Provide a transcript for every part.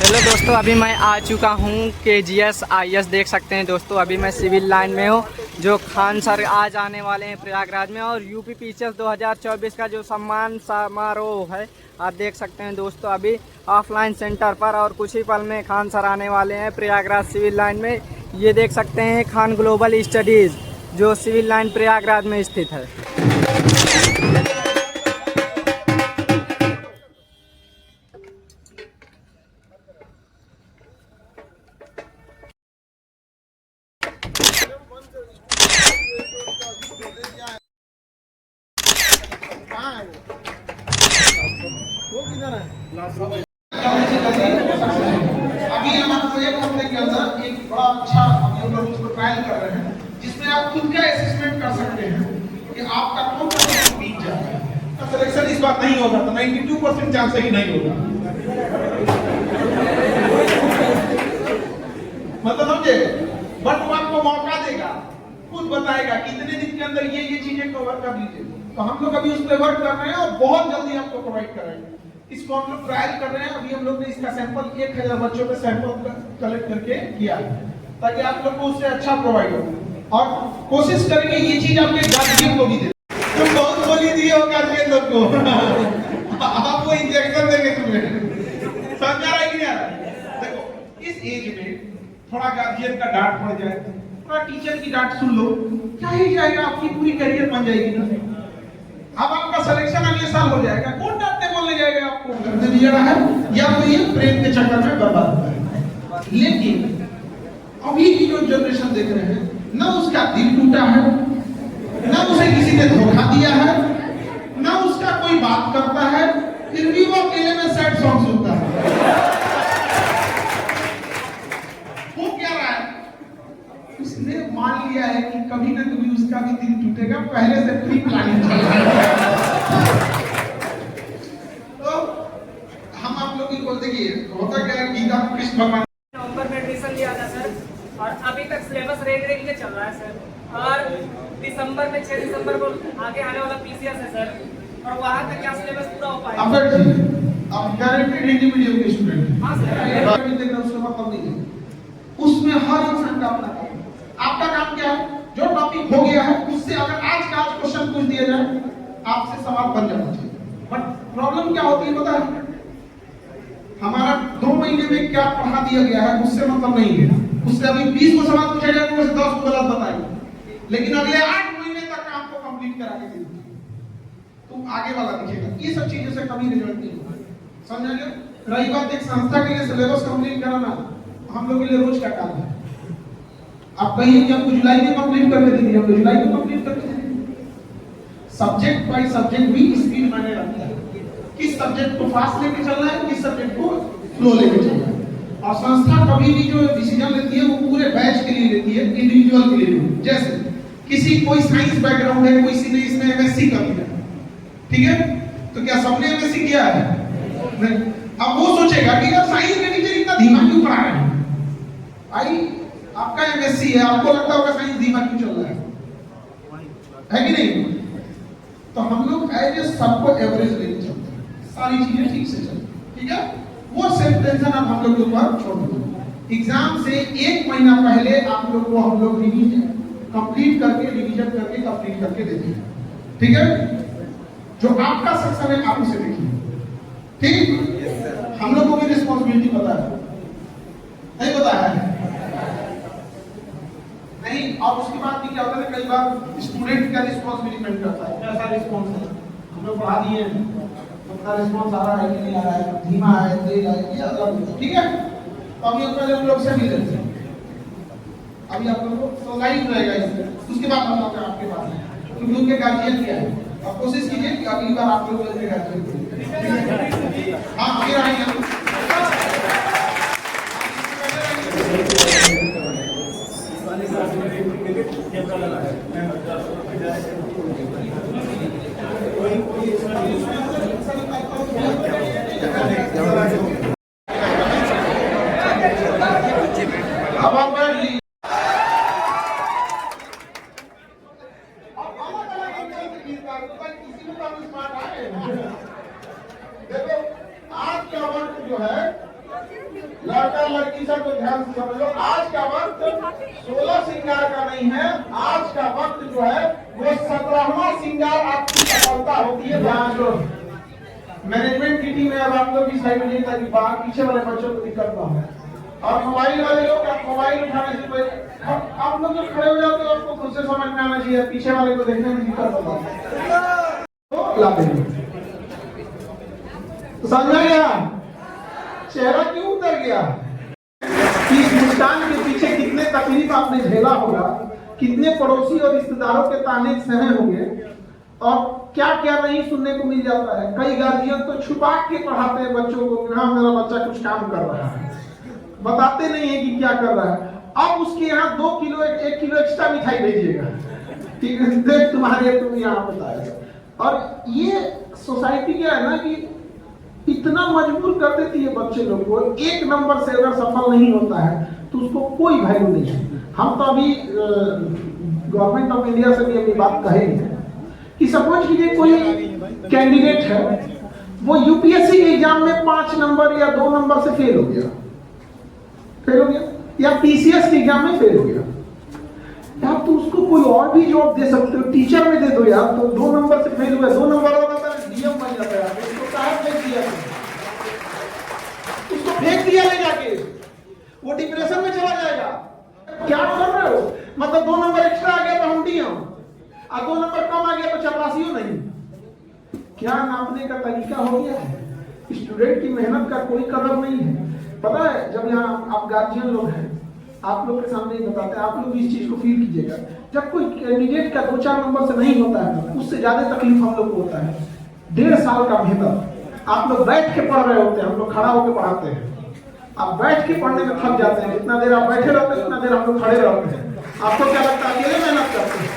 Hello दोस्तों, अभी मैं आ चुका हूँ KGS IS। देख सकते हैं दोस्तों, अभी मैं सिविल लाइन में हूँ। जो खान सर आज आने वाले हैं प्रयागराज में, और यूपी पीसीएस 2024 का जो सम्मान समारोह है, आप देख सकते हैं दोस्तों अभी ऑफलाइन सेंटर पर। और कुछ ही पल में खान सर आने वाले हैं प्रयागराज सिविल लाइन में। ये देख सकते हैं खान ग्लोबल स्टडीज़, जो सिविल लाइन प्रयागराज में स्थित है। अभी हम आपको एक हफ्ते के अंदर एक बड़ा अच्छा हम लोग उसको ट्रायल कर रहे हैं, जिसमें आप खुद का असेसमेंट कर सकते हैं कि आपका कौन सा सब्जेक्ट बीत जाता है। सिलेक्शन इस बार नहीं होगा तो 92% चांस है कि नहीं होगा। मतलब समझे, बट वो आपको मौका देगा, खुद बताएगा कितने दिन के अंदर ये चीजें कवर कर लीजिए। तो हम लोग अभी उस पर वर्क कर रहे हैं और बहुत जल्दी आपको प्रोवाइड करेंगे। इसको हम लोग ट्रायल कर रहे हैं। अभी हम लोग ने इसका सैंपल 1000 बच्चों का सैंपल कलेक्ट करके किया है, ताकि आप लोग को उससे अच्छा प्रोवाइड हो। और कोशिश करेंगे ये चीज आपके गार्जियन को भी दे। तुम बहुत बोली दिए हो गार्जियन लोग को आपको इंजेक्शन देंगे तुम्हें, समझा रहा है कि नहीं? देखो, इस एज में थोड़ा गार्जियन का डांट पड़ जाए, थोड़ा टीचर की डांट सुन लो, क्या ही जाएगा, आपकी पूरी करियर बन जाएगी ना। अब आपका सिलेक्शन अगले साल हो जाएगा, कौन डांटने बोलने जाएगा आपको? करने दिया है या तो ये प्रेम के चक्कर में बर्बाद हुआ है। लेकिन अभी की जो जनरेशन देख रहे हैं, ना उसका दिल टूटा है, ना उसे किसी ने धोखा दिया है, ना उसका कोई बात करता है, फिर भी वो अकेले में सैड सॉन्ग सुनता है। वो क्या रहा है, उसने मान लिया है कि कभी ना कभी उसका भी दिल टूटेगा, पहले से प्री प्लानिंग चल रहा है। तो हम आप लोग को देखिए, होता क्या है, गीता कृष्ण भगवान नवंबर में एडमिशन लिया था सर, और अभी तक सिलेबस रेगुलर चल रहा है सर। और दिसंबर में 6 दिसंबर को आगे आने वाला PCS है सर, और वहाँ तक क्या सिलेबस पूरा हो पाएगा? आप गारंटेड हिंदी मीडियम के स्टूडेंट हैं। हाँ सर, उसका मतलब नहीं है, उसमें हर इंसान का अपना काम है। आपका काम क्या है? जो टॉपिक हो गया है उससे अगर आज का आज क्वेश्चन पूछ दिया जाए, आपसे सवाल बन जाना चाहिए। बट प्रॉब्लम क्या होती है पता है, हमारा 2 महीने में क्या पढ़ा दिया गया है उससे मतलब नहीं है। उससे अभी 20 को सवाल पूछा जाएगा, उससे 10 को गलत बताएंगे, लेकिन अगले 8 महीने तक आपको कंप्लीट करा के देंगे, तो आगे वाला दिखेगा। ये सब चीजों से कभी रिजल्ट नहीं होगा, समझ गए? रही बात एक संस्था के लिए सिलेबस कंप्लीट कराना, हम लोग के लिए रोज का काम है। आप कहिए कि हमको जुलाई में कंप्लीट करके दीजिए, हम जुलाई में कंप्लीट करके देंगे। सब्जेक्ट बाय सब्जेक्ट भी स्पीड मायने रखता है, किस सब्जेक्ट को फास्ट लेके चलना है, किस सब्जेक्ट को स्लो लेके चलना है। और संस्था कभी भी जो डिसीजन लेती है वो पूरे बैच के लिए लेती है, इंडिविजुअल के लिए नहीं। जैसे किसी कोई साइंस बैकग्राउंड है, किसी ने इसमें MSc कर लिया, ठीक है, तो क्या सबने MSc किया है? नहीं। अब वो सोचेगा कि यार साइंस के टीचर इतना धीमा क्यों पढ़ा रहे हैं? भाई आपका MSc है, आपको लगता होगा साइंस धीमा क्यों चल रहा है कि नहीं? तो हम लोग एज सबको एवरेज लेके चलते हैं, सारी चीजें ठीक से चलती, ठीक है? वो सेल्फ टेंशन आप हम लोग के ऊपर छोड़ दो। एग्जाम से 1 महीना पहले आप लोग को हम लोग रिवीजन कंप्लीट करके, रिवीजन करके कंप्लीट करके देते हैं, ठीक है? जो आपका सेक्शन है आप उसे देखिए, ठीक? हम लोग को भी रिस्पॉन्सिबिलिटी पता है, नहीं पता है? नहीं। और उसके बाद भी क्या होता है, कई बार स्टूडेंट का रिस्पॉन्स भी डिपेंड करता है, कैसा रिस्पॉन्स है। हम लोग पढ़ा दिए, उनका रिस्पॉन्स आ रहा है कि नहीं आ रहा है, धीमा है, तेज है, ये अलग, ठीक है? तो अभी पहले हम लोग से मिल लेते हैं, अभी आप लोग को तो लाइव रहेगा इसमें, उसके बाद हम लोग आपके पास है, क्योंकि उनके गार्जियन क्या है। अब कोशिश कीजिए कि अगली बार आप लोग उनके गार्जियन को, हाँ फिर आएंगे। अब आप बैठ लीजिए। देखो आज का वक्त जो है लड़का लड़की सब को ध्यान से समझ लो, आज का वक्त 16 श्रृंगार का नहीं है, आज का वक्त जो है वो 17वां श्रृंगार आपकी सफलता होती है। ध्यान दो, मैनेजमेंट की टीम है, अब आप लोग की साइड में ताकि बाहर पीछे वाले बच्चों को दिक्कत ना हो। और मोबाइल वाले लोग, आप मोबाइल उठाने से पहले आप लोग जो खड़े हो जाते हो आपको खुद से समझ में आना चाहिए, पीछे वाले को देखने में दिक्कत होता है तो ला देंगे। तो समझा गया? चेहरा क्यों उतर गया? इस मुस्कान के पीछे कितने तकलीफ आपने झेला होगा, कितने पड़ोसी और रिश्तेदारों के ताने सहे होंगे, और क्या क्या नहीं सुनने को मिल जाता है। कई गार्जियन तो छुपा के पढ़ाते हैं बच्चों को कि हाँ मेरा बच्चा कुछ काम कर रहा है, बताते नहीं है कि क्या कर रहा है। अब उसके यहाँ 2 किलो 1 किलो एक्स्ट्रा मिठाई भेजिएगा, ठीक है, देख तुम्हारे तुम यहाँ बताएगा। और ये सोसाइटी क्या है ना कि इतना मजबूर कर देती है बच्चे लोग को, एक नंबर से अगर सफल नहीं होता है तो उसको कोई वैल्यू नहीं है। हम तो अभी गवर्नमेंट ऑफ इंडिया से भी अपनी बात कहेंगे कि सपोज कीजिए कोई कैंडिडेट है, वो यूपीएससी के एग्जाम में 5 नंबर या 2 नंबर से फेल हो गया, या पीसीएस के एग्जाम में फेल हो गया, यार तो उसको कोई और भी जॉब दे सकते हो, टीचर में दे दो यार। तो 2 नंबर से फेल हुआ, 2 नंबर होता है डीएम बन जाता है, उसको साहब फेंक दिया, उसको फेंक दिया ले जाके, वो डिप्रेशन में चला जाएगा। क्या कर रहे हो? मतलब 2 नंबर एक्स्ट्रा आ गया तो हम डीएम, और 2 नंबर कम आ गया तो चपरासी नहीं। क्या नापने का तरीका हो गया है? स्टूडेंट की मेहनत का कोई कदर नहीं है। पता है, जब यहाँ आप गार्जियन लोग हैं, आप लोग के सामने ही बताते हैं, आप लोग इस चीज को फील कीजिएगा। जब कोई कैंडिडेट का 2-4 नंबर से नहीं होता है, उससे ज्यादा तकलीफ हम लोग को होता है। 1.5 साल का मेहनत, आप लोग बैठ के पढ़ रहे होते हैं, हम लोग खड़ा होकर पढ़ाते हैं। आप बैठ के पढ़ने में थक जाते हैं, जितना देर आप बैठे रहते हैं उतना देर हम लोग खड़े रहते हैं। आपको क्या लगता है अकेले मेहनत करते हैं?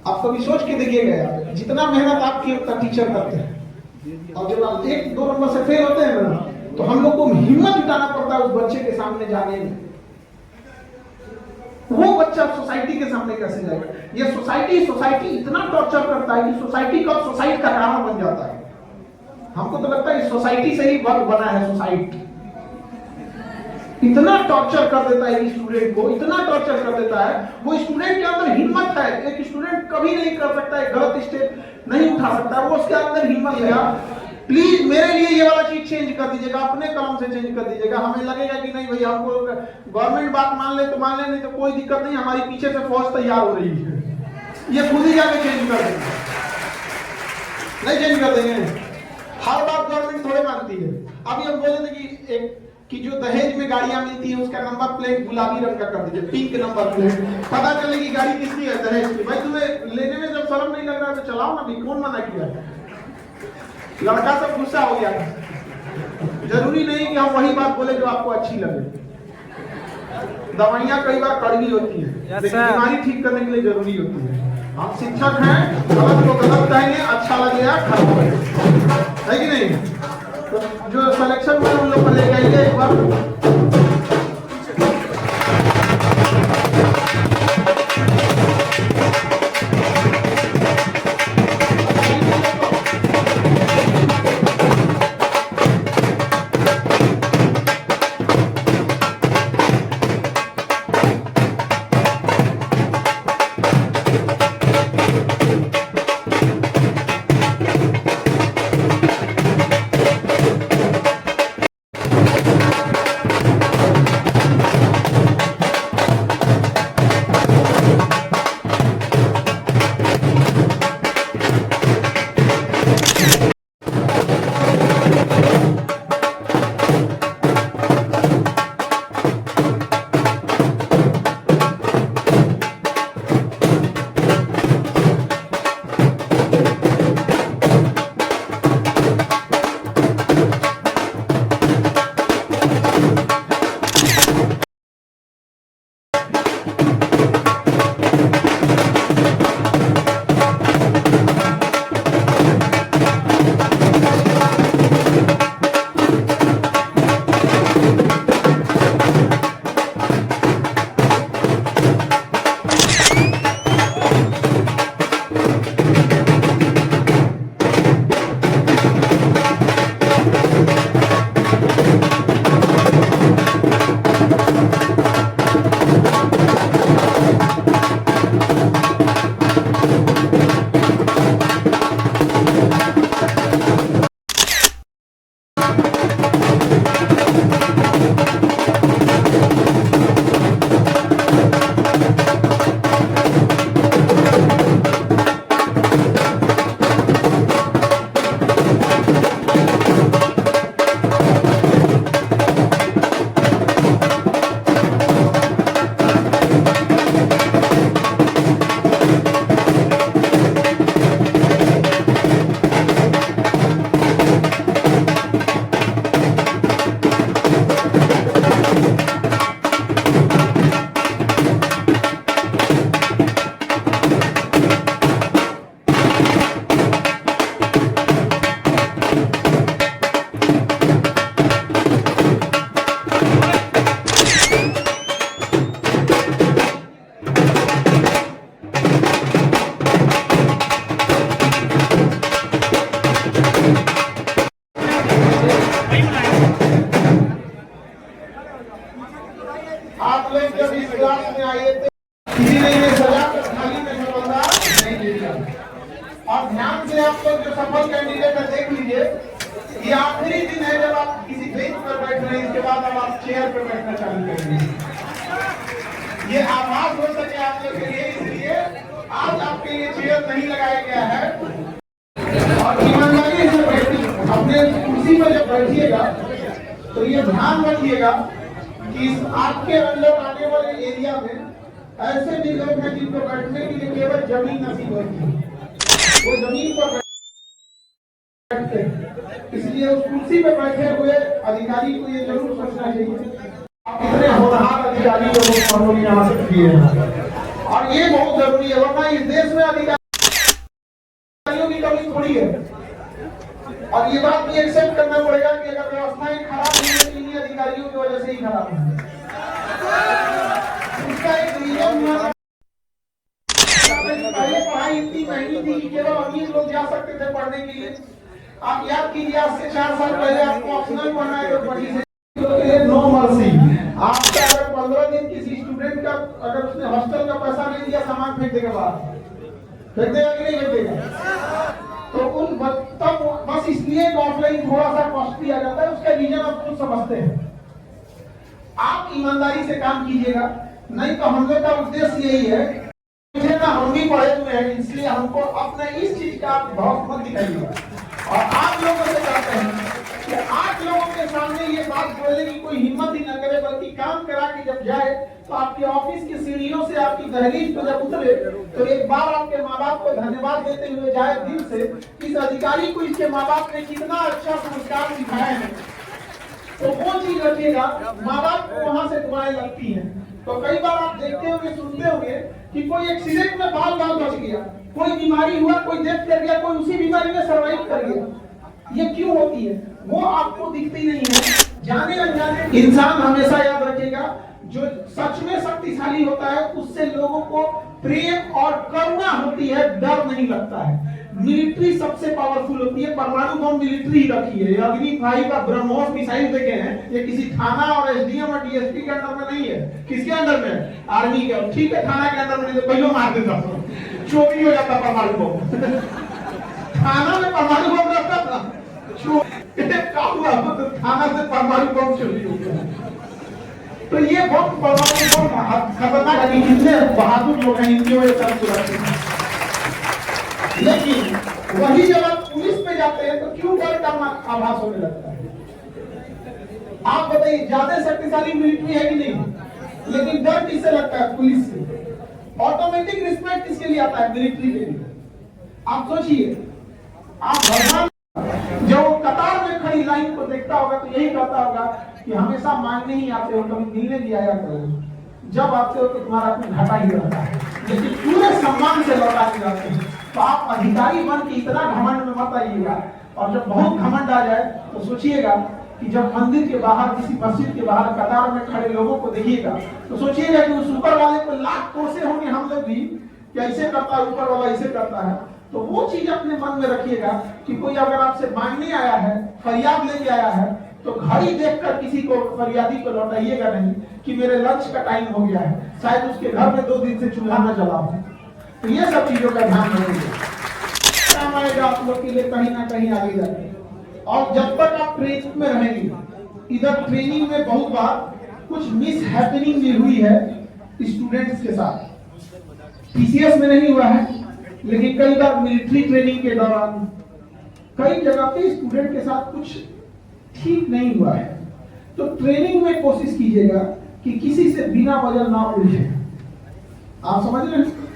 आप कभी सोच के देखिएगा यार, जितना मेहनत आपके उतना टीचर करते हैं, और जब आप 1-2 नंबर से फेल होते हैं ना, तो हम लोग को हिम्मत जुटाना पड़ता है उस बच्चे के सामने जाने में। वो बच्चा सोसाइटी के सामने कैसे जाएगा? ये सोसाइटी इतना टॉर्चर करता है कि सोसाइटी कब सोसाइटी का कारण बन जाता है। हमको तो लगता है सोसाइटी से ही वर्ग बना है। सोसाइटी इतना टॉर्चर कर देता है स्टूडेंट को, इतना टॉर्चर कर देता है। वो स्टूडेंट के अंदर हिम्मत है, एक स्टूडेंट कभी नहीं कर सकता है, गलत स्टेप नहीं उठा सकता, वो उसके अंदर हिम्मत है। प्लीज मेरे लिए ये वाला चीज चेंज कर दीजिएगा, अपने कलम से चेंज कर दीजिएगा। हमें लगेगा कि नहीं भाई, हमको गवर्नमेंट बात मान ले तो मान ले, नहीं तो कोई दिक्कत नहीं, हमारी पीछे से फौज तैयार हो रही है, ये खुद ही जाके चेंज कर देंगे। नहीं चेंज कर देंगे, हर बात गवर्नमेंट थोड़े मानती है। अभी हम बोले थे कि जो दहेज में गाड़ियां मिलती है उसका नंबर प्लेट गुलाबी रंग का कर दीजिए, पिंक नंबर प्लेट, पता चलेगी गाड़ी किसकी है, दहेज की। भाई तुम्हें लेने में जब शर्म नहीं लग रहा तो चलाओ ना भी, कौन मना किया? लड़का सब गुस्सा हो गया। जरूरी नहीं कि हम वही बात बोले जो आपको अच्छी लगे। दवाइयां कई बार कड़वी होती है, लेकिन बीमारी ठीक करने के लिए जरूरी होती है। हम शिक्षक हैं, गलत को गलत कहेंगे, अच्छा लगेगा खराब है कि नहीं? तो जो सिलेक्शन में उन लोग को लेके आइए एक बार। ध्यान से आप लोग जो सफल कैंडिडेट है देख लीजिए, ये आखिरी दिन है जब आप किसी बेंच पर बैठ रहे हैं, इसके बाद अब आप चेयर पर बैठना चालू करेंगे। ये आभास हो सके आप लोग के लिए, इसलिए आज आपके लिए चेयर नहीं लगाया गया है। और ईमानदारी से बैठिए, अपने कुर्सी पर जब बैठिएगा तो ये ध्यान रखिएगा कि इस आपके अंदर आने वाले एरिया में ऐसे भी लोग हैं जिनको बैठने के लिए केवल जमीन नसीब होती है, वो जमीन पर बैठते हैं। इसलिए उस कुर्सी पर बैठे हुए अधिकारी को ये जरूर सोचना चाहिए आप इतने होनहार अधिकारी लोगों को यहाँ से किए हैं, और ये बहुत जरूरी है, वरना इस देश में अधिकारियों की कमी थोड़ी है। और ये बात भी एक्सेप्ट करना पड़ेगा कि अगर व्यवस्थाएं खराब नहीं है तो इन्हीं अधिकारियों की वजह से ही खराब है। उसका एक रीजन पहले पढ़ाई इतनी महंगी थी कि केवल अमीर लोग जा सकते थे पढ़ने के लिए। आप याद कीजिए, आज से 4 साल पहले आपको ऑप्शनल पढ़ना है तो पढ़िए, नो मर्सी। आपका अगर 15 दिन किसी स्टूडेंट का अगर उसने हॉस्टल का पैसा नहीं दिया, सामान फेंक देगा बाहर, फेंक देगा कि नहीं फेंक देगा? तो उन तब बस इसलिए ऑफलाइन थोड़ा सा कॉस्टली आ जाता है, उसका रीजन आप खुद समझते हैं। आप ईमानदारी से काम कीजिएगा, नहीं तो हम लोग का उद्देश्य यही है, मुझे ना हम भी पढ़े हुए हैं, इसलिए हमको अपना इस चीज का बहुत मत दिखाइएगा। और आप लोगों से चाहते हैं कि आप लोगों के सामने ये बात बोलने की कोई हिम्मत ही न करे, बल्कि काम करा के जब जाए तो आपके ऑफिस की सीढ़ियों से आपकी दहलीज पर जब उतरे तो एक बार आपके माँ बाप को धन्यवाद देते हुए जाए दिल से, इस अधिकारी को इसके माँ बाप ने कितना अच्छा संस्कार सिखाया है। तो वो चीज रखिएगा, माँ बाप को वहां से दुआएं लगती हैं। तो कई बार आप देखते होंगे, सुनते होंगे कि कोई एक्सीडेंट में बाल बच गया, कोई बीमारी हुआ, कोई डेथ कर गया, कोई उसी बीमारी में सर्वाइव कर गया। ये क्यों होती है? वो आपको दिखती नहीं है। जाने अनजाने इंसान हमेशा याद रखेगा, जो सच में शक्तिशाली होता है उससे लोगों को प्रेम और करुणा होती है, डर नहीं लगता है। मिलिट्री सबसे पावरफुल होती है, परमाणु बम मिलिट्री रखी है, अग्नि 5 का ब्रह्मोस मिसाइल देखे हैं, ये किसी थाना और एसडीएम और डीएसपी के अंदर में नहीं है। किसके अंदर में? आर्मी के। ठीक है, थाना के अंदर में नहीं तो पहले मार देता, चोरी हो जाता परमाणु बम। थाना में परमाणु बम रखता था, थाना से परमाणु बम चोरी हो गया। तो ये बहुत परमाणु बम खतरनाक है, कितने बहादुर लोग हैं, इनकी वजह से सुरक्षित है। लेकिन वही जब आप पुलिस पे जाते हैं तो क्यों डर का आभास होने लगता है? आप बताइए, ज्यादा शक्तिशाली मिलिट्री है कि नहीं, लेकिन डर किससे लगता है? पुलिस से। ऑटोमेटिक रिस्पेक्ट किसके लिए आता है? मिलिट्री के लिए। आप सोचिए, आप भगवान जब वो कतार में खड़ी लाइन को देखता होगा तो यही कहता होगा कि हमेशा मांगने ही आते हो, कभी मिलने भी आया करो, जब आते हो तो तुम्हारा कुछ घाटा ही रहता है, लेकिन पूरे सम्मान से लौटा के जाते हैं। तो आप अधिकारी बन के इतना घमंड में मत आइएगा, और जब बहुत घमंड आ जाए तो सोचिएगा कि जब मंदिर के बाहर, किसी मस्जिद के बाहर कतार में खड़े लोगों को देखिएगा तो सोचिएगा कि उस ऊपर वाले को लाख कोसे होंगे हम लोग भी, कैसे करता है ऊपर वाला, ऐसे करता है। तो वो चीज अपने मन में रखिएगा कि कोई अगर आपसे मांगने आया है, फरियाद लेके आया है, तो घड़ी देखकर किसी को, फरियादी को लौटाइएगा नहीं कि मेरे लंच का टाइम हो गया है, शायद उसके घर में 2 दिन से चूल्हा न जला हो। तो ये सब चीजों का ध्यान रखिएगा, काम आएगा आप लोग के लिए कहीं ना कहीं आगे जाके। और जब तक आप ट्रेनिंग में रहेंगे, इधर ट्रेनिंग में बहुत बार कुछ मिस हैपनिंग भी हुई है स्टूडेंट्स के साथ। पीसीएस में नहीं हुआ है, लेकिन कई बार मिलिट्री ट्रेनिंग के दौरान कई जगह पे स्टूडेंट के साथ कुछ ठीक नहीं हुआ है। तो ट्रेनिंग में कोशिश कीजिएगा कि किसी से बिना वजह ना उलझे। आप समझ रहे हैं?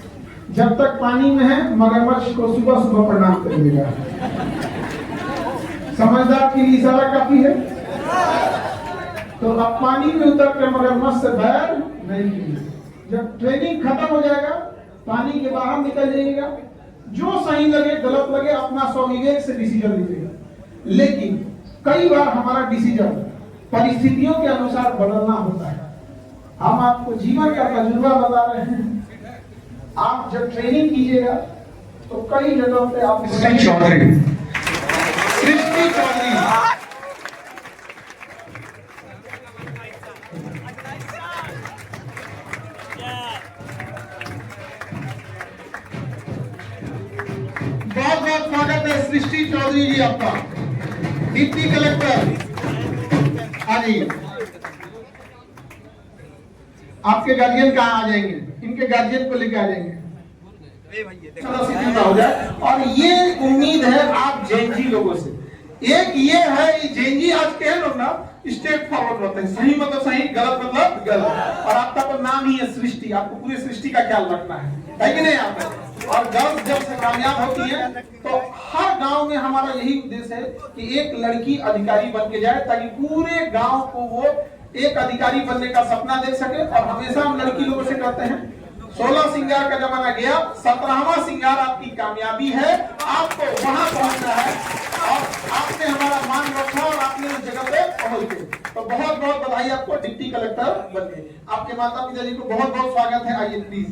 जब तक पानी में है मगरमच्छ को सुबह सुबह प्रणाम करिएगा। समझदार के लिए इशारा काफी है। तो अब पानी में उतर कर मगरमच्छ से बैर नहीं कीजिए। जब ट्रेनिंग खत्म हो जाएगा, पानी के बाहर निकल जाइएगा, जो सही लगे गलत लगे अपना स्वविवेक से डिसीजन लीजिएगा। लेकिन कई बार हमारा डिसीजन परिस्थितियों के अनुसार बदलना होता है। हम आपको जीवन का तजुर्बा बता रहे हैं। आप जब ट्रेनिंग कीजिएगा तो कई जगहों पे आप सृष्टि चौधरी बहुत चौधरी जी आपका डिप्टी कलेक्टर, हाँ जी। आपके गार्जियन कहाँ आ जाएंगे, इनके गार्जियन को लेके आ जाएंगे हो जाए। और ये उम्मीद है आप जैन जी लोगों से। एक ये है, जैन जी आज के लोग ना स्ट्रेट फॉरवर्ड होते हैं, सही मतलब सही, गलत मतलब गलत। और आपका तो नाम ही है सृष्टि, आपको पूरी सृष्टि का ख्याल रखना है कि नहीं आप। और गर्ल्स जब से कामयाब होती है तो हर गांव में हमारा यही उद्देश्य है कि एक लड़की अधिकारी बन के जाए, ताकि पूरे गांव को वो एक अधिकारी बनने का सपना देख सके। और हमेशा हम लड़की लोगों से कहते हैं 16 सिंगार का जमाना गया, 17वां सिंगार आपकी कामयाबी है, आपको वहां पहुंचना है। और आपने हमारा मान रखा और आपने उस जगह पे पहुंच गए, तो बहुत बहुत बधाई आपको, डिप्टी कलेक्टर बन गए। आपके माता पिता जी को बहुत बहुत स्वागत है, आइए प्लीज।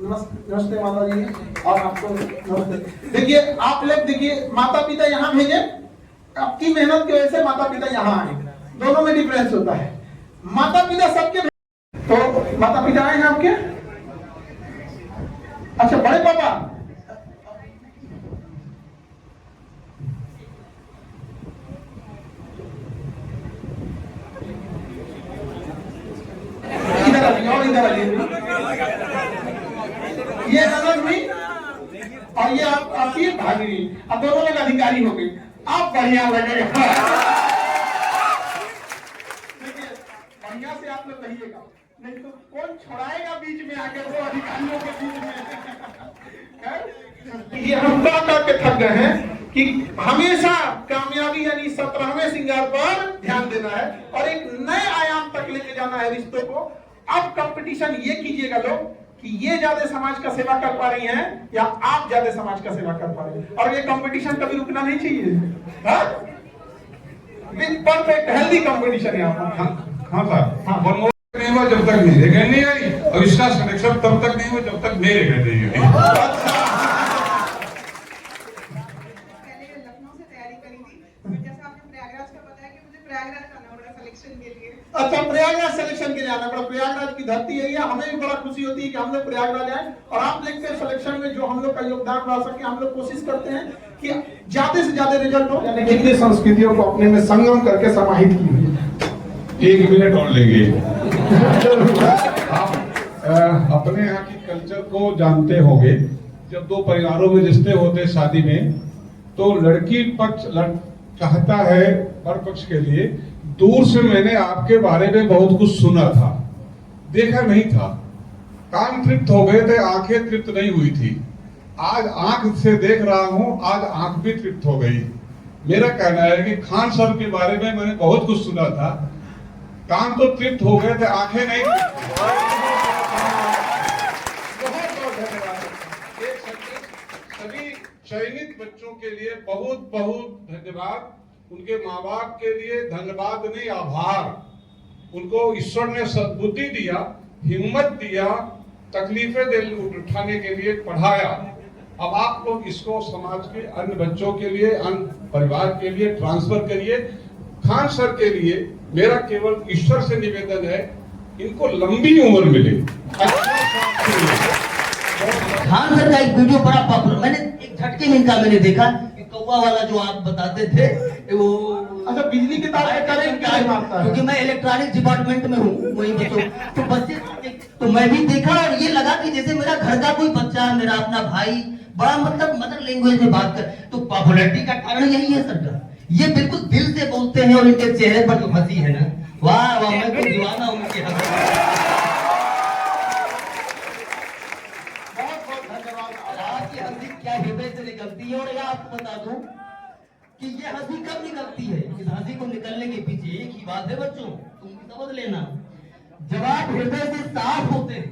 नमस्ते माता जी, और आपको नमस्ते। देखिए आप लोग, देखिए माता पिता यहाँ भेजे, आपकी मेहनत की वजह से माता पिता यहाँ आए, दोनों में डिफरेंस होता है। माता पिता सबके, तो माता पिता आए हैं आपके, अच्छा बड़े पापा, इधर आइए और इधर आइए। ये ननद हुई और ये आपकी भागीनी, अब दोनों लोग अधिकारी हो गए, आप बढ़िया लगेगा। देखिए बढ़िया से आप लोग कहिएगा, नहीं तो कौन छोड़ाएगा बीच में आके, वो अधिकारियों के बीच में। ये हम के थक गए हैं कि हमेशा कामयाबी यानी 17वें सिंगार पर ध्यान देना है और एक नए आयाम तक लेके जाना है रिश्तों को। अब कंपटीशन ये कीजिएगा लोग कि ये ज्यादा समाज का सेवा कर पा रही हैं या आप ज्यादा समाज का सेवा कर पा रहे हैं, और ये कंपटीशन कभी रुकना नहीं चाहिए। परफेक्ट हेल्दी कंपटीशन है यहाँ। हाँ सर, नहीं हुआ जब तक मेरे घर नहीं आई, और इसका सिलेक्शन तब तक नहीं हुआ जब तक मेरे घर नहीं आई। पहले लखनऊ से तैयारी करी थी, जैसा आपने प्रयागराज का बताया कि मुझे प्रयागराज करना पड़ा सिलेक्शन के लिए। अच्छा प्रयागराज सिलेक्शन के लिए आना पड़ा, प्रयागराज की धरती है, हमें भी बड़ा खुशी होती है कि हम लोग प्रयागराज आए और आप लोग के सिलेक्शन में जो हम लोग का योगदान रह सके, हम लोग कोशिश करते हैं कि ज्यादा से ज्यादा रिजल्ट हो। यानी कितनी संस्कृतियों को अपने में संगम करके समाहित की हुई है। 1 मिनट और लेंगे। आप अपने यहाँ की कल्चर को जानते होंगे, जब दो परिवारों में रिश्ते होते शादी में, तो लड़की पक्ष चाहता है वर पक्ष के लिए। दूर से मैंने आपके बारे में बहुत कुछ सुना था, देखा नहीं था। कान तृप्त हो गए थे, आंखें तृप्त नहीं हुई थी। आज आंख से देख रहा हूं, आज आंख भी तृप्त हो गई। मेरा कहना है कि खान सर के बारे में मैंने बहुत कुछ सुना था, कान तो तृप्त हो गए थे, आंखें नहीं। बहुत बहुत धन्यवाद। सभी चयनित बच्चों के लिए बहुत बहुत धन्यवाद। उनके माँ बाप के लिए धन्यवाद नहीं, आभार। उनको ईश्वर ने सद्बुद्धि दिया, हिम्मत दिया, तकलीफें उठाने के लिए पढ़ाया। अब आप लोग इसको समाज के अन्य बच्चों के लिए, अन्य परिवार के लिए ट्रांसफर करिए। खान सर के लिए मेरा केवल ईश्वर से निवेदन है, इनको लंबी उम्र मिले। खान सर का एक वीडियो बड़ा पॉपुलर, मैंने एक झटके में इनका मैंने देखा, कौवा वाला जो आप बताते थे वो, अच्छा बिजली के तार करंट क्या मारता है? क्योंकि मैं इलेक्ट्रॉनिक डिपार्टमेंट में हूँ, वही तो बच्चे, तो मैं भी देखा और ये लगा कि जैसे मेरा घर का कोई बच्चा, मेरा अपना भाई, बड़ा मतलब मदर लैंग्वेज में बात कर। तो पॉपुलैरिटी का कारण यही है सर का, ये बिल्कुल दिल से बोलते हैं और इनके चेहरे पर जो हंसी है ना, वाह वाह, मैं तो दीवाना हूँ उनकी हंसी। बहुत बहुत धन्यवाद। आपकी हंसी क्या हृदय से निकलती है, और यह आपको बता दूं कि ये हंसी कब निकलती है। इस हंसी को निकलने के पीछे एक ही बात है बच्चों, तुम भी समझ लेना। जब आप हृदय से साफ होते हैं,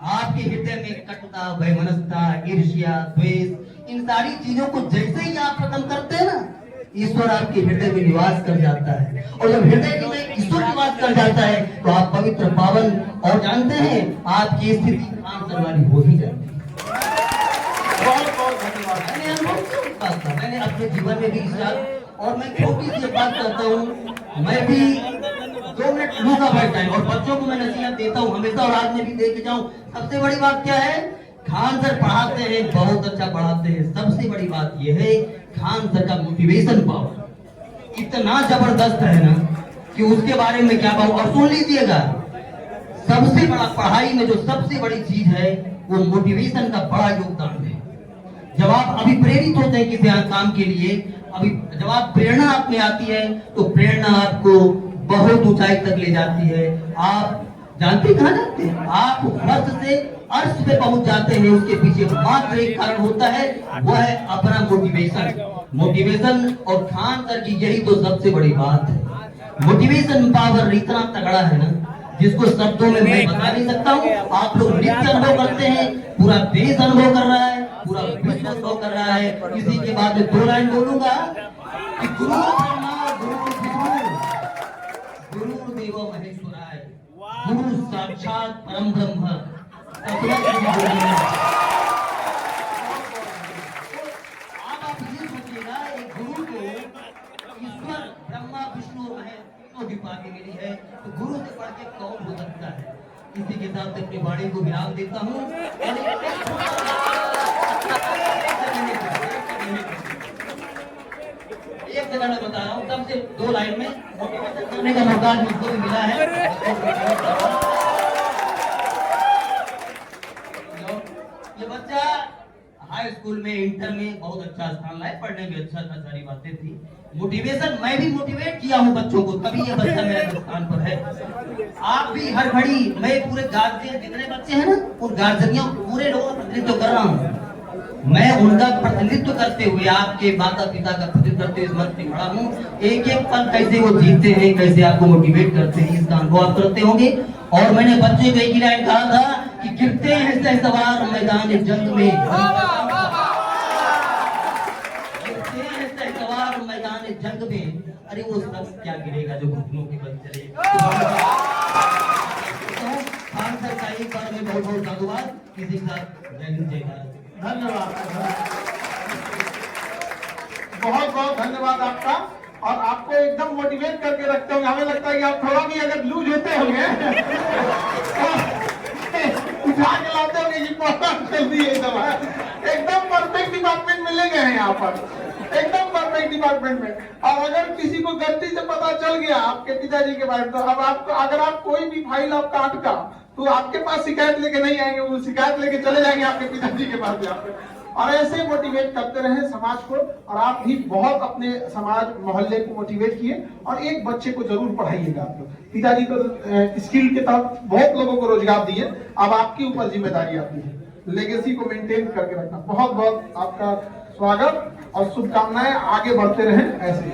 आपके हृदय में कटुता, वैमनस्यता, ईर्ष्या, द्वेष, इन सारी चीजों को जैसे ही आप खत्म करते हैं ना, ईश्वर आपके हृदय में निवास कर जाता है। और जब हृदय में ईश्वर निवास कर जाता है तो आप पवित्र, पावन, और जानते हैं आपकी स्थिति आंसर वाली हो ही जाती है। बहुत बहुत धन्यवाद। मैंने अनुभव से बात था, मैंने अपने जीवन में भी इस साल, और मैं छोटी सी बात करता हूँ, मैं भी 2 मिनट लूंगा भाई टाइम, और बच्चों को मैं नसीहत देता हूँ हमेशा, और आज मैं भी दे के जाऊँ। सबसे बड़ी बात क्या है, खान सर पढ़ाते हैं, बहुत अच्छा पढ़ाते हैं। सबसे बड़ी बात यह है खान सर का मोटिवेशन पावर इतना जबरदस्त है ना कि उसके बारे में क्या कहूं। और सुन लीजिएगा, सबसे बड़ा पढ़ाई में जो सबसे बड़ी चीज है वो मोटिवेशन का बड़ा योगदान है। जब आप अभी प्रेरित होते हैं किसी काम के लिए, अभी जब आप प्रेरणा आप में आती है तो प्रेरणा आपको बहुत ऊंचाई तक ले जाती है। आप जानते कहाँ जाते हैं? आप फर्श से अर्श पे पहुंच जाते हैं। उसके पीछे मात्र एक कारण होता है, वो है अपना मोटिवेशन। और खान सर की यही तो सबसे बड़ी बात है। मोटिवेशन पावर इतना तगड़ा है ना जिसको शब्दों में मैं बता नहीं सकता हूँ। आप लोग नित्य अनुभव करते हैं, पूरा देश अनुभव कर रहा है, पूरा विश्व अनुभव कर रहा है। इसी के बाद में 2 लाइन बोलूंगा कि गुरु देवो महेश्वराय, गुरु साक्षात परम ब्रह्म। आप ये सोचिएगा, एक गुरु को ईश्वर ब्रह्मा विष्णु महेश तीनों उपाधि मिली है, तो गुरु से बढ़ के कौन हो सकता है। इसी के साथ अपनी वाणी को विराम देता हूँ। एक जगह मैं बता रहा हूँ, तब से 2 लाइन में मोटिवेशन करने का मौका मुझको भी मिला है। ये बच्चा हाई स्कूल में, इंटर में बहुत अच्छा स्थान लाए, पढ़ने में अच्छा था, सारी बातें थी। मोटिवेशन मैं भी मोटिवेट किया हूँ बच्चों को, तभी ये बच्चा मेरे स्थान पर है। आप भी हर घड़ी, मैं पूरे गार्जियन जितने बच्चे हैं ना, उन गार्जियनों पूरे लोगों का प्रतिनिधित्व कर रहा हूँ। मैं उनका प्रतिनिधित्व करते हुए, आपके माता पिता का प्रतिनिधित्व करते हुए मंच में खड़ा हूँ। एक एक पल कैसे वो जीते हैं, कैसे आपको मोटिवेट करते हैं, इसका अनुभव आप करते होंगे। और मैंने बच्चे को एक ही लाइन कहा था कि गिरते हैं सहसवार मैदान जंग में, गिरते हैं सहसवार मैदान जंग में। अरे वो शख्स क्या गिरेगा जो घुटनों के बल चले। खान सर का एक बार में बहुत बहुत धन्यवाद। किसी का जय हिंद जय भारत। धन्यवाद, बहुत बहुत धन्यवाद आपका। और आपको एकदम मोटिवेट करके रखते होंगे। हमें लगता है कि आप थोड़ा भी अगर लूज होते होंगे उठा के लाते होंगे, ये बहुत जल्दी एकदम परफेक्ट डिपार्टमेंट में ले गए हैं यहाँ पर, एकदम परफेक्ट डिपार्टमेंट में। और अगर किसी को गलती से पता चल गया आपके पिताजी के बारे में, तो अब आपको, अगर आप कोई भी फाइल आपका अटका, तो आपके पास शिकायत लेके नहीं आएंगे, वो शिकायत लेके चले जाएंगे आपके पिताजी के पास यहाँ पे। और ऐसे मोटिवेट करते रहे समाज को। और आप भी बहुत अपने समाज मोहल्ले को मोटिवेट किए। और एक बच्चे को जरूर पढ़ाइएगा आप लोग। पिताजी तो स्किल के तहत बहुत लोगों को रोजगार दिए, अब आपके ऊपर जिम्मेदारी आती है लेगेसी को मेंटेन करके रखना। बहुत बहुत आपका स्वागत और शुभकामनाएं, आगे बढ़ते रहें ऐसे ही।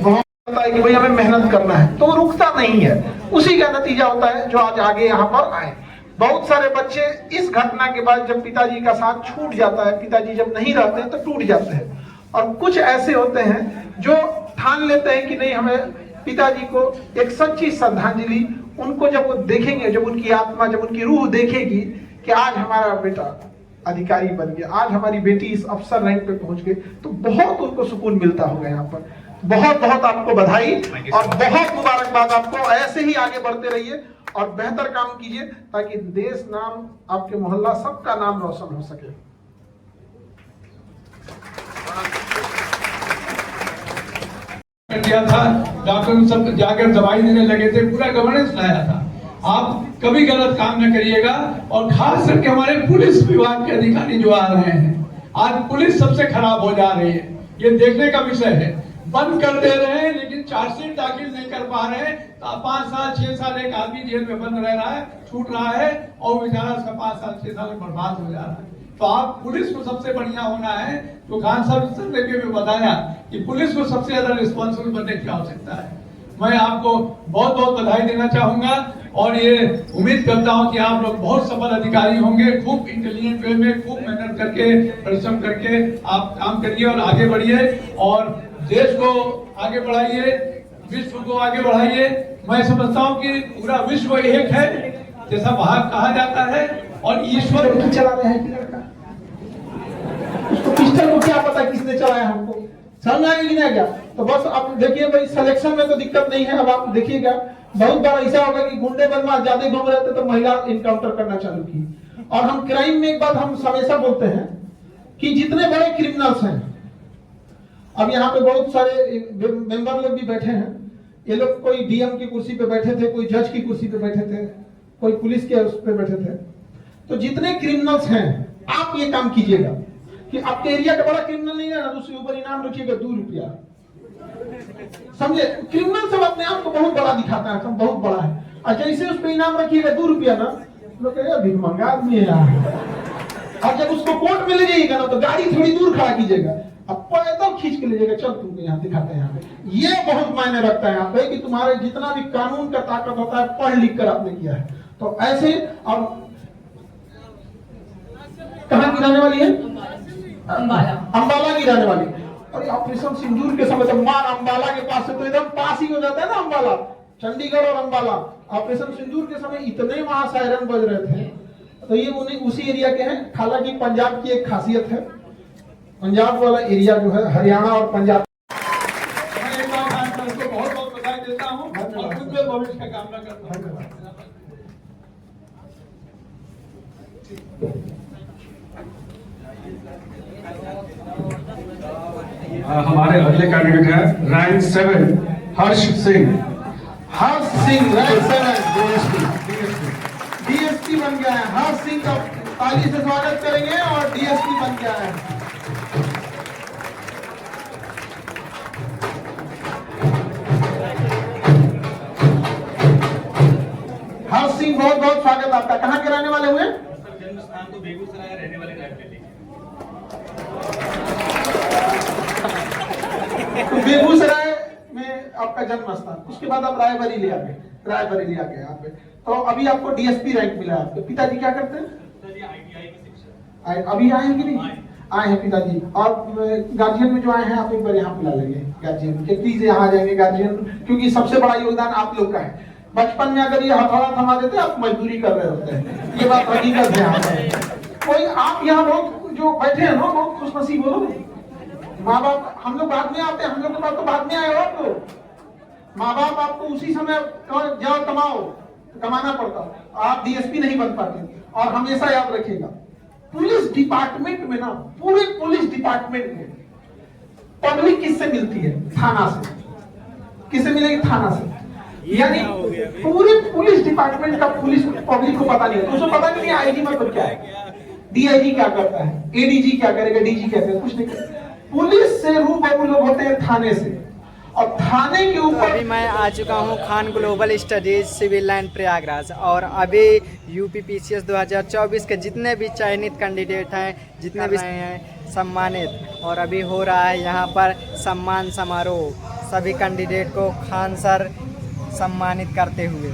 बहुत होता है कि भाई हमें मेहनत करना है, तो वो रुकता नहीं है। उसी का नतीजा होता है जो आज आगे यहाँ पर आए। बहुत सारे बच्चे इस घटना के बाद जब पिताजी का साथ छूट जाता है, पिताजी जब नहीं रहते हैं तो टूट जाते हैं। और कुछ ऐसे होते हैं जो ठान लेते हैं कि नहीं, हमें पिताजी को एक सच्ची श्रद्धांजलि, उनको जब वो देखेंगे, जब उनकी आत्मा, जब उनकी रूह देखेगी कि आज हमारा बेटा अधिकारी बन गया, आज हमारी बेटी इस अफसर रैंक पे पहुंच गई, तो बहुत उनको सुकून मिलता होगा यहाँ पर। बहुत बहुत आपको बधाई और बहुत मुबारकबाद आपको। ऐसे ही आगे बढ़ते रहिए और बेहतर काम कीजिए ताकि देश, नाम, आपके मोहल्ला, सबका नाम रोशन हो सके। किया था, डॉक्टर सब जाकर दवाई देने लगे थे, पूरा गवर्नेंस लाया था। आप कभी गलत काम न करिएगा। और खास करके हमारे पुलिस विभाग के अधिकारी जो आ रहे हैं, आज पुलिस सबसे खराब हो जा रही है, ये देखने का विषय है। बंद कर दे रहे हैं लेकिन चार्जशीट दाखिल नहीं कर पा रहे हैं, तो 5 साल 6 साल एक आदमी जेल में बंद रह रहा है, छूट रहा है, और बेचारा उसका 5 साल 6 साल बर्बाद हो जा रहा है। तो आप पुलिस को सबसे बढ़िया होना है। तो खान साहब ने भी बताया कि पुलिस को सबसे ज्यादा रिस्पॉन्सिबल बनने की आवश्यकता है। मैं आपको बहुत बहुत बधाई देना चाहूंगा और ये उम्मीद करता हूं कि आप लोग बहुत सफल अधिकारी होंगे। खूब इंटेलिजेंट वे में, खूब मेहनत करके, परिश्रम करके आप काम करिए और आगे बढ़िए और देश को आगे बढ़ाइए, विश्व को आगे बढ़ाइए। मैं समझता हूं कि पूरा विश्व एक है, जैसा बाहर कहा जाता है, और ईश्वर लड़की चला रहा है कि लड़का? उसको पिस्टल को क्या पता किसने चलाया हमको? समझ में आ गया कि नहीं आ गया? तो बस आप देखिए भाई, सिलेक्शन में तो दिक्कत नहीं है। अब आप देखिएगा बहुत बार ऐसा होगा कि गुंडे बदमाश ज्यादा घूम रहे थे तो महिला इनकाउंटर करना चालू की। और हम क्राइम में एक बात हम हमेशा बोलते हैं कि जितने बड़े क्रिमिनल्स हैं, अब यहाँ पे बहुत सारे मेंबर लोग भी बैठे हैं, ये लोग कोई डीएम की कुर्सी पे बैठे थे, कोई जज की कुर्सी पे बैठे थे, कोई पुलिस के उस पे बैठे थे। तो जितने क्रिमिनल्स हैं, आप ये काम कीजिएगा कि आपके एरिया का बड़ा क्रिमिनल नहीं है ना, उसके ऊपर इनाम रखिएगा 2 रुपया। समझे? क्रिमिनल सब अपने आप को बहुत बड़ा दिखाता है, सब बहुत बड़ा है। अच्छा, इसे उस पर इनाम रखिएगा 2 रुपया ना, लोग कहेगा अभी महंगा आदमी है यार। और जब उसको कोर्ट में ले जाइएगा ना, तो गाड़ी थोड़ी दूर खड़ा कीजिएगा, अब पैदल खींच के ले जाएगा, चल तुमको यहाँ दिखाते हैं। यहाँ पे ये बहुत मायने रखता है यहाँ पे कि तुम्हारे जितना भी कानून का ताकत होता है, पढ़ लिख कर आपने किया है। तो ऐसे अब कहाँ की रहने वाली है? अंबाला की रहने वाली। और ऑपरेशन सिंदूर के समय तो मार अंबाला के पास से तो एकदम पास ही हो जाता है ना अंबाला, चंडीगढ़ और अंबाला। ऑपरेशन सिंदूर के समय इतने वहां सायरन बज रहे थे। तो ये उन्हीं उसी एरिया के हैं। हालांकि पंजाब की एक खासियत है, पंजाब वाला एरिया जो है, हरियाणा और पंजाब। मैं एक बार उसको बहुत बहुत बधाई देता हूँ और उज्जवल भविष्य का कामना करता हूँ। हमारे अगले कैंडिडेट है rank 7 Harsh Singh. Harsh Singh rank 7 DSP बन गया है। हर्ष सिंह का ताली से स्वागत करेंगे और डीएसपी बन गया है। हर्ष सिंह बहुत बहुत स्वागत आपका। कहाँ के रहने वाले हुए? जन्म स्थान तो बेगूसराय, रहने वाले रायबरेली। तो बेगूसराय में आपका जन्म स्थान, उसके बाद आप रायबरेली आ गए। रायबरेली आ गए यहाँ पे। तो अभी आपको डीएसपी रैंक मिला है। आपके पिताजी क्या करते हैं? ITI में शिक्षक। अभी आए हैं कि नहीं? आए हैं पिताजी। और गार्जियन में जो आए हैं, आप एक बार यहाँ बुला लेंगे गार्जियन के, प्लीज यहाँ आ जाएंगे गार्जियन, क्योंकि सबसे बड़ा योगदान आप लोग का है। बचपन में अगर ये हथौड़ा थमा देते, आप मजदूरी कर रहे होते हैं। ये बात हकीकत है। यहाँ कोई आप यहाँ बहुत जो बैठे हैं ना, बहुत खुशनसीब हो। माँ बाप हम लोग बाद में आते हैं, हम लोग के पास तो बाद में आए हो। तो माँ बाप आपको उसी समय जाओ कमाओ, कमाना पड़ता, आप डीएसपी नहीं बन पाते। और हमेशा याद रखिएगा, पुलिस डिपार्टमेंट में ना, पूरे पुलिस डिपार्टमेंट में पब्लिक किससे मिलती है? थाना से। किससे मिलेगी? थाना से। यानी पूरे पुलिस डिपार्टमेंट का पुलिस पब्लिक को पता नहीं है। उसको पता नहीं आईजी मतलब क्या है, डीआईजी क्या करता है, एडीजी क्या करेगा, डीजी क्या करेगा, कुछ नहीं करेगा। पुलिस से रूबरू लोग होते हैं थाने से, और थाने के ऊपर। अभी मैं आ चुका हूँ Khan global studies civil line Prayagraj. और अभी यूपी पीसीएस 2024 के जितने भी चयनित कैंडिडेट हैं, जितने भी हैं सम्मानित, और अभी हो रहा है यहाँ पर सम्मान समारोह। सभी कैंडिडेट को खान सर सम्मानित करते हुए।